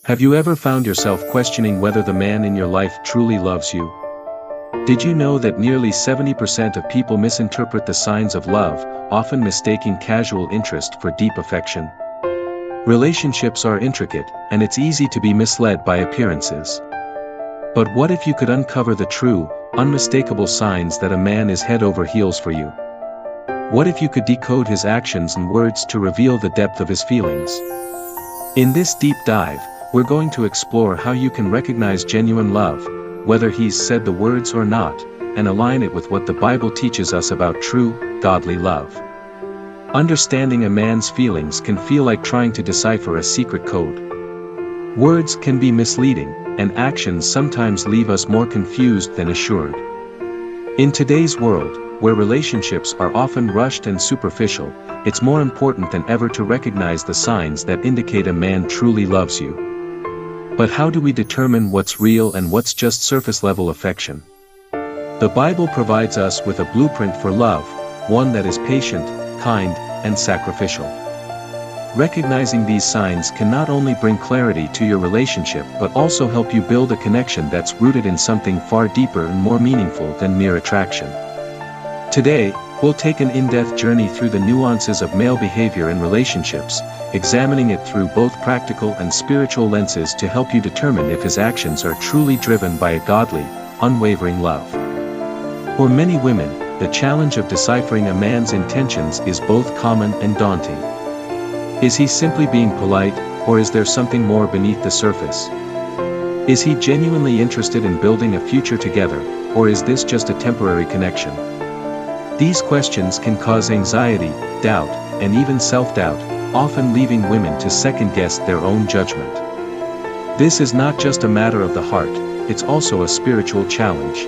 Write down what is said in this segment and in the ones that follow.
Have you ever found yourself questioning whether the man in your life truly loves you? Did you know that nearly 70% of people misinterpret the signs of love, often mistaking casual interest for deep affection? Relationships are intricate, and it's easy to be misled by appearances. But what if you could uncover the true, unmistakable signs that a man is head over heels for you? What if you could decode his actions and words to reveal the depth of his feelings? In this deep dive, we're going to explore how you can recognize genuine love, whether he's said the words or not, and align it with what the Bible teaches us about true, godly love. Understanding a man's feelings can feel like trying to decipher a secret code. Words can be misleading, and actions sometimes leave us more confused than assured. In today's world, where relationships are often rushed and superficial, it's more important than ever to recognize the signs that indicate a man truly loves you. But how do we determine what's real and what's just surface-level affection? The Bible provides us with a blueprint for love, one that is patient, kind, and sacrificial. Recognizing these signs can not only bring clarity to your relationship but also help you build a connection that's rooted in something far deeper and more meaningful than mere attraction. Today, we'll take an in-depth journey through the nuances of male behavior in relationships, examining it through both practical and spiritual lenses to help you determine if his actions are truly driven by a godly, unwavering love. For many women, the challenge of deciphering a man's intentions is both common and daunting. Is he simply being polite, or is there something more beneath the surface? Is he genuinely interested in building a future together, or is this just a temporary connection? These questions can cause anxiety, doubt, and even self-doubt, often leaving women to second-guess their own judgment. This is not just a matter of the heart, it's also a spiritual challenge.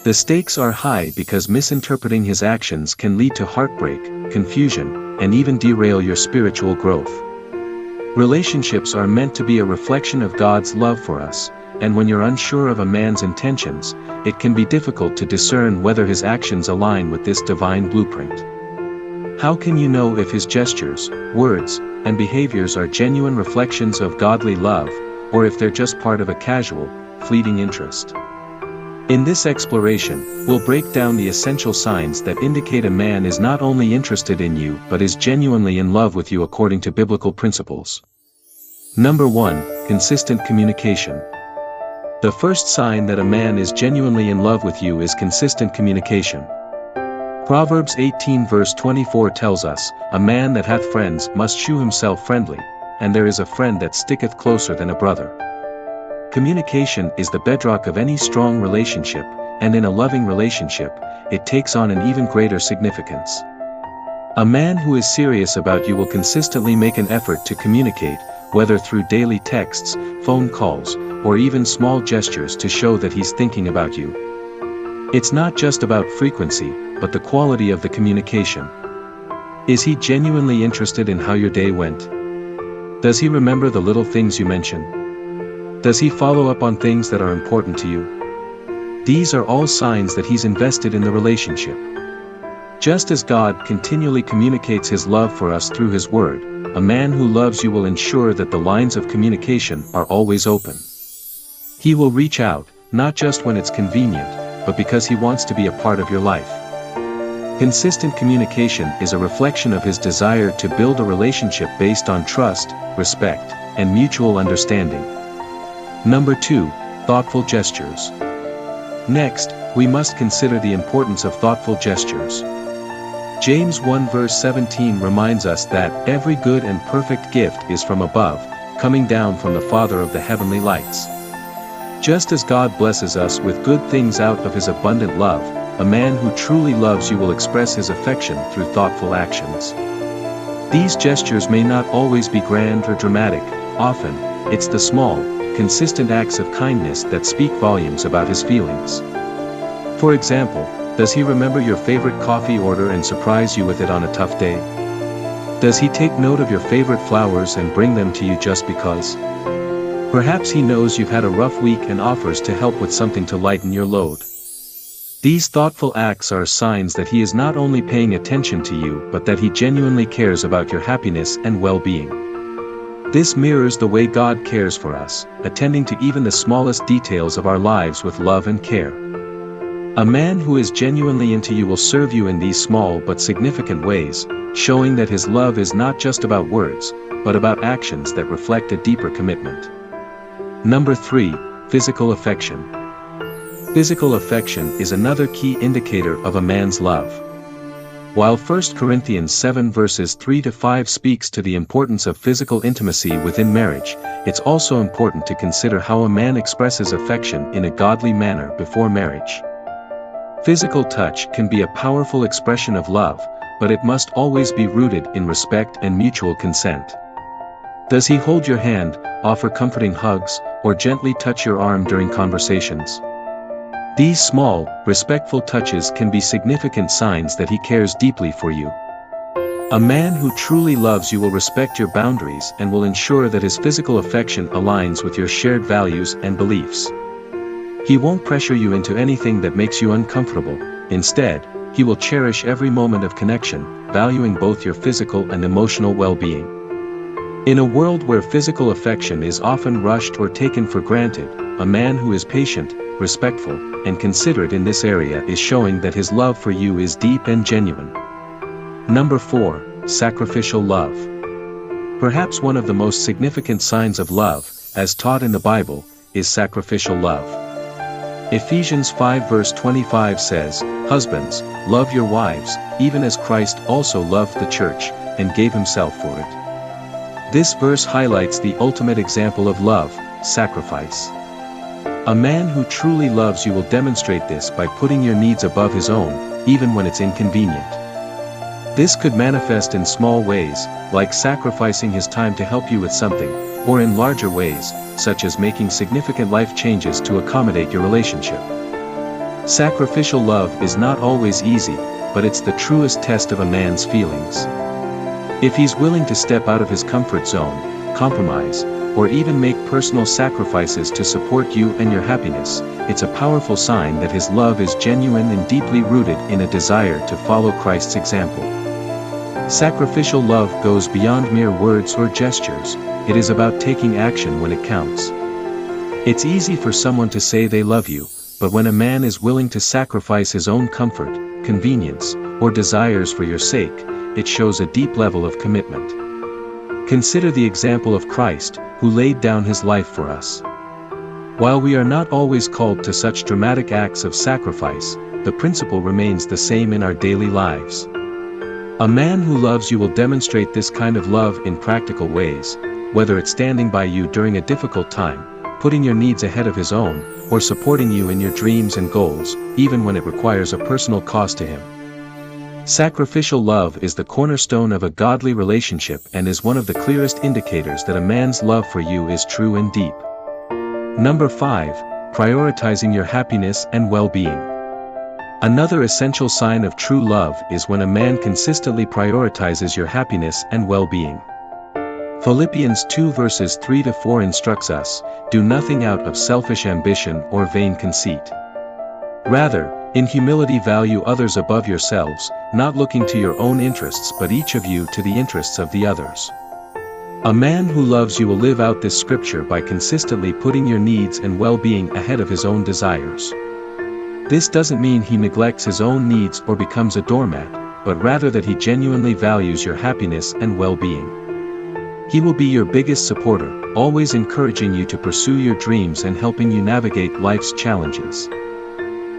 The stakes are high because misinterpreting his actions can lead to heartbreak, confusion, and even derail your spiritual growth. Relationships are meant to be a reflection of God's love for us, and when you're unsure of a man's intentions, it can be difficult to discern whether his actions align with this divine blueprint. How can you know if his gestures, words, and behaviors are genuine reflections of godly love, or if they're just part of a casual, fleeting interest? In this exploration, we'll break down the essential signs that indicate a man is not only interested in you but is genuinely in love with you according to biblical principles. Number 1, consistent communication. The first sign that a man is genuinely in love with you is consistent communication. Proverbs 18 verse 24 tells us, "A man that hath friends must shew himself friendly, and there is a friend that sticketh closer than a brother." Communication is the bedrock of any strong relationship, and in a loving relationship, it takes on an even greater significance. A man who is serious about you will consistently make an effort to communicate, whether through daily texts, phone calls, or even small gestures to show that he's thinking about you. It's not just about frequency, but the quality of the communication. Is he genuinely interested in how your day went? Does he remember the little things you mention? Does he follow up on things that are important to you? These are all signs that he's invested in the relationship. Just as God continually communicates his love for us through his word, a man who loves you will ensure that the lines of communication are always open. He will reach out, not just when it's convenient, but because he wants to be a part of your life. Consistent communication is a reflection of his desire to build a relationship based on trust, respect, and mutual understanding. Number 2, thoughtful gestures. Next, we must consider the importance of thoughtful gestures. James 1 verse 17 reminds us that every good and perfect gift is from above, coming down from the Father of the heavenly lights. Just as God blesses us with good things out of his abundant love, a man who truly loves you will express his affection through thoughtful actions. These gestures may not always be grand or dramatic, often, it's the small, consistent acts of kindness that speak volumes about his feelings. For example, does he remember your favorite coffee order and surprise you with it on a tough day? Does he take note of your favorite flowers and bring them to you just because? Perhaps he knows you've had a rough week and offers to help with something to lighten your load. These thoughtful acts are signs that he is not only paying attention to you but that he genuinely cares about your happiness and well-being. This mirrors the way God cares for us, attending to even the smallest details of our lives with love and care. A man who is genuinely into you will serve you in these small but significant ways, showing that his love is not just about words, but about actions that reflect a deeper commitment. Number 3, physical affection. Physical affection is another key indicator of a man's love. While 1 Corinthians 7 verses 3-5 speaks to the importance of physical intimacy within marriage, it's also important to consider how a man expresses affection in a godly manner before marriage. Physical touch can be a powerful expression of love, but it must always be rooted in respect and mutual consent. Does he hold your hand, offer comforting hugs, or gently touch your arm during conversations? These small, respectful touches can be significant signs that he cares deeply for you. A man who truly loves you will respect your boundaries and will ensure that his physical affection aligns with your shared values and beliefs. He won't pressure you into anything that makes you uncomfortable. Instead, he will cherish every moment of connection, valuing both your physical and emotional well-being. In a world where physical affection is often rushed or taken for granted, a man who is patient, respectful, and considerate in this area is showing that his love for you is deep and genuine. Number 4, sacrificial love. Perhaps one of the most significant signs of love, as taught in the Bible, is sacrificial love. Ephesians 5 verse 25 says, "Husbands, love your wives, even as Christ also loved the church, and gave himself for it." This verse highlights the ultimate example of love, sacrifice. A man who truly loves you will demonstrate this by putting your needs above his own, even when it's inconvenient. This could manifest in small ways, like sacrificing his time to help you with something, or in larger ways, such as making significant life changes to accommodate your relationship. Sacrificial love is not always easy, but it's the truest test of a man's feelings. If he's willing to step out of his comfort zone, compromise, or even make personal sacrifices to support you and your happiness, it's a powerful sign that his love is genuine and deeply rooted in a desire to follow Christ's example. Sacrificial love goes beyond mere words or gestures. It is about taking action when it counts. It's easy for someone to say they love you, but when a man is willing to sacrifice his own comfort, convenience, or desires for your sake, it shows a deep level of commitment. Consider the example of Christ, who laid down his life for us. While we are not always called to such dramatic acts of sacrifice, the principle remains the same in our daily lives. A man who loves you will demonstrate this kind of love in practical ways, whether it's standing by you during a difficult time, putting your needs ahead of his own, or supporting you in your dreams and goals, even when it requires a personal cost to him. Sacrificial love is the cornerstone of a godly relationship and is one of the clearest indicators that a man's love for you is true and deep. Number 5, prioritizing your happiness and well-being. Another essential sign of true love is when a man consistently prioritizes your happiness and well-being. Philippians 2 verses 3-4 instructs us, "Do nothing out of selfish ambition or vain conceit. Rather, in humility value others above yourselves, not looking to your own interests but each of you to the interests of the others." A man who loves you will live out this scripture by consistently putting your needs and well-being ahead of his own desires. This doesn't mean he neglects his own needs or becomes a doormat, but rather that he genuinely values your happiness and well-being. He will be your biggest supporter, always encouraging you to pursue your dreams and helping you navigate life's challenges.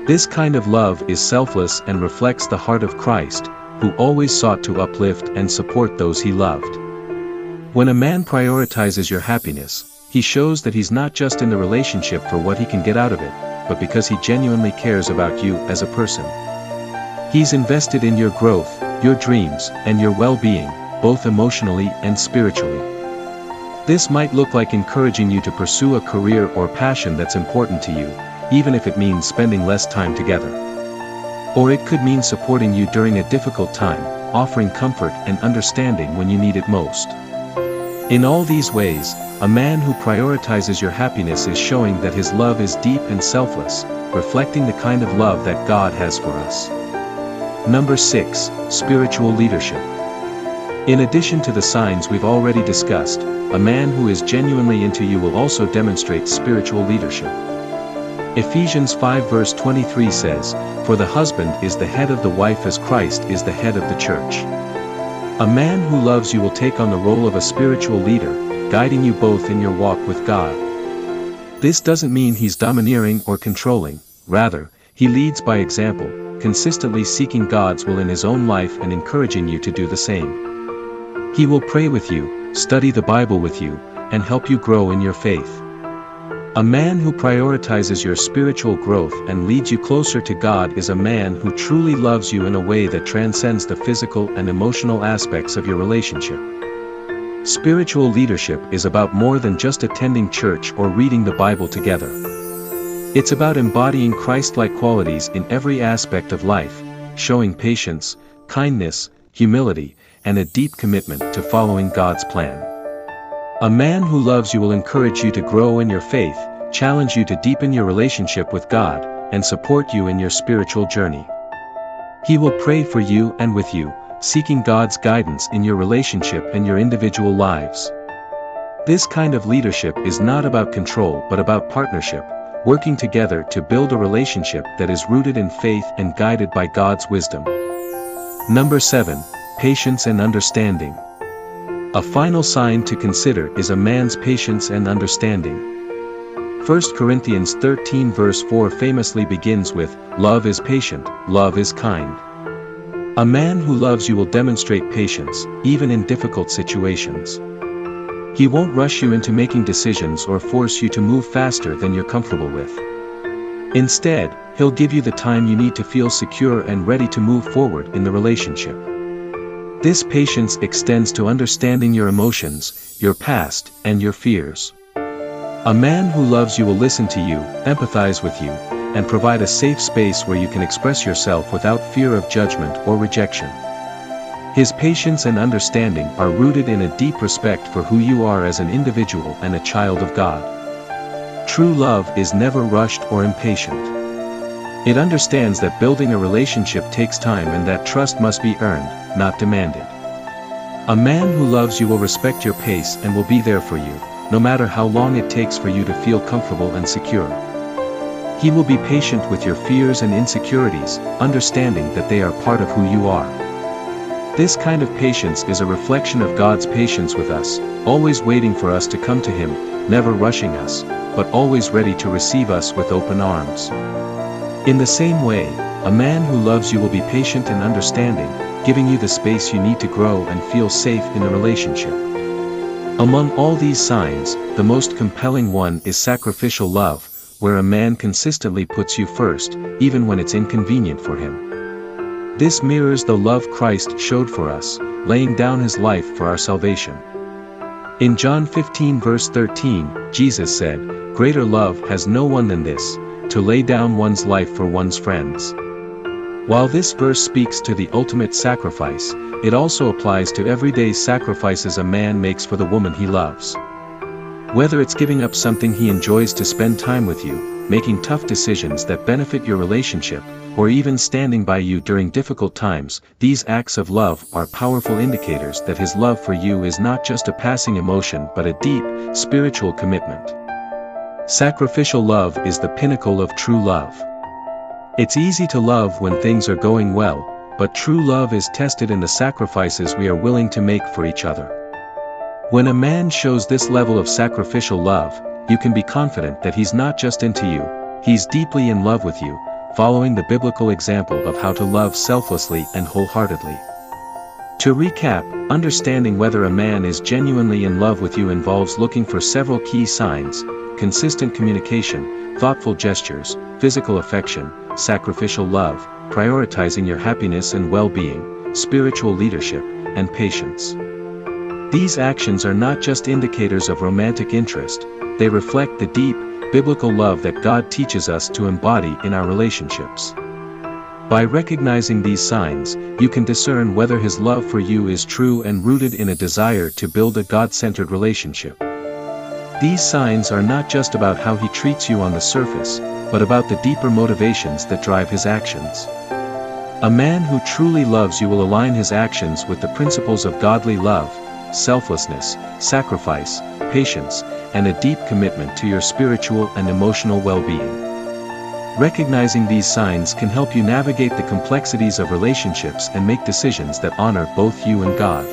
This kind of love is selfless and reflects the heart of Christ, who always sought to uplift and support those he loved. When a man prioritizes your happiness, he shows that he's not just in the relationship for what he can get out of it, but because he genuinely cares about you as a person. He's invested in your growth, your dreams, and your well-being, both emotionally and spiritually. This might look like encouraging you to pursue a career or passion that's important to you, even if it means spending less time together. Or it could mean supporting you during a difficult time, offering comfort and understanding when you need it most. In all these ways, a man who prioritizes your happiness is showing that his love is deep and selfless, reflecting the kind of love that God has for us. Number 6, spiritual leadership. In addition to the signs we've already discussed, a man who is genuinely into you will also demonstrate spiritual leadership. Ephesians 5 verse 23 says, "For the husband is the head of the wife as Christ is the head of the church." A man who loves you will take on the role of a spiritual leader, guiding you both in your walk with God. This doesn't mean he's domineering or controlling, rather, he leads by example, consistently seeking God's will in his own life and encouraging you to do the same. He will pray with you, study the Bible with you, and help you grow in your faith. A man who prioritizes your spiritual growth and leads you closer to God is a man who truly loves you in a way that transcends the physical and emotional aspects of your relationship. Spiritual leadership is about more than just attending church or reading the Bible together. It's about embodying Christ-like qualities in every aspect of life, showing patience, kindness, humility, and a deep commitment to following God's plan. A man who loves you will encourage you to grow in your faith, challenge you to deepen your relationship with God, and support you in your spiritual journey. He will pray for you and with you, seeking God's guidance in your relationship and your individual lives. This kind of leadership is not about control but about partnership, working together to build a relationship that is rooted in faith and guided by God's wisdom. Number 7. Patience and understanding. A final sign to consider is a man's patience and understanding. 1 Corinthians 13 verse 4 famously begins with, "Love is patient, love is kind." A man who loves you will demonstrate patience, even in difficult situations. He won't rush you into making decisions or force you to move faster than you're comfortable with. Instead, he'll give you the time you need to feel secure and ready to move forward in the relationship. This patience extends to understanding your emotions, your past, and your fears. A man who loves you will listen to you, empathize with you, and provide a safe space where you can express yourself without fear of judgment or rejection. His patience and understanding are rooted in a deep respect for who you are as an individual and a child of God. True love is never rushed or impatient. It understands that building a relationship takes time and that trust must be earned, not demanded. A man who loves you will respect your pace and will be there for you, no matter how long it takes for you to feel comfortable and secure. He will be patient with your fears and insecurities, understanding that they are part of who you are. This kind of patience is a reflection of God's patience with us, always waiting for us to come to Him, never rushing us, but always ready to receive us with open arms. In the same way, a man who loves you will be patient and understanding, giving you the space you need to grow and feel safe in the relationship. Among all these signs, the most compelling one is sacrificial love, where a man consistently puts you first, even when it's inconvenient for him. This mirrors the love Christ showed for us, laying down his life for our salvation. In John 15 verse 13, Jesus said, "Greater love has no one than this, to lay down one's life for one's friends." While this verse speaks to the ultimate sacrifice, it also applies to everyday sacrifices a man makes for the woman he loves. Whether it's giving up something he enjoys to spend time with you, making tough decisions that benefit your relationship, or even standing by you during difficult times, these acts of love are powerful indicators that his love for you is not just a passing emotion but a deep, spiritual commitment. Sacrificial love is the pinnacle of true love. It's easy to love when things are going well, but true love is tested in the sacrifices we are willing to make for each other. When a man shows this level of sacrificial love, you can be confident that he's not just into you, he's deeply in love with you, following the biblical example of how to love selflessly and wholeheartedly. To recap, understanding whether a man is genuinely in love with you involves looking for several key signs: consistent communication, thoughtful gestures, physical affection, sacrificial love, prioritizing your happiness and well-being, spiritual leadership, and patience. These actions are not just indicators of romantic interest, they reflect the deep, biblical love that God teaches us to embody in our relationships. By recognizing these signs, you can discern whether His love for you is true and rooted in a desire to build a God-centered relationship. These signs are not just about how He treats you on the surface, but about the deeper motivations that drive His actions. A man who truly loves you will align his actions with the principles of godly love, selflessness, sacrifice, patience, and a deep commitment to your spiritual and emotional well-being. Recognizing these signs can help you navigate the complexities of relationships and make decisions that honor both you and God.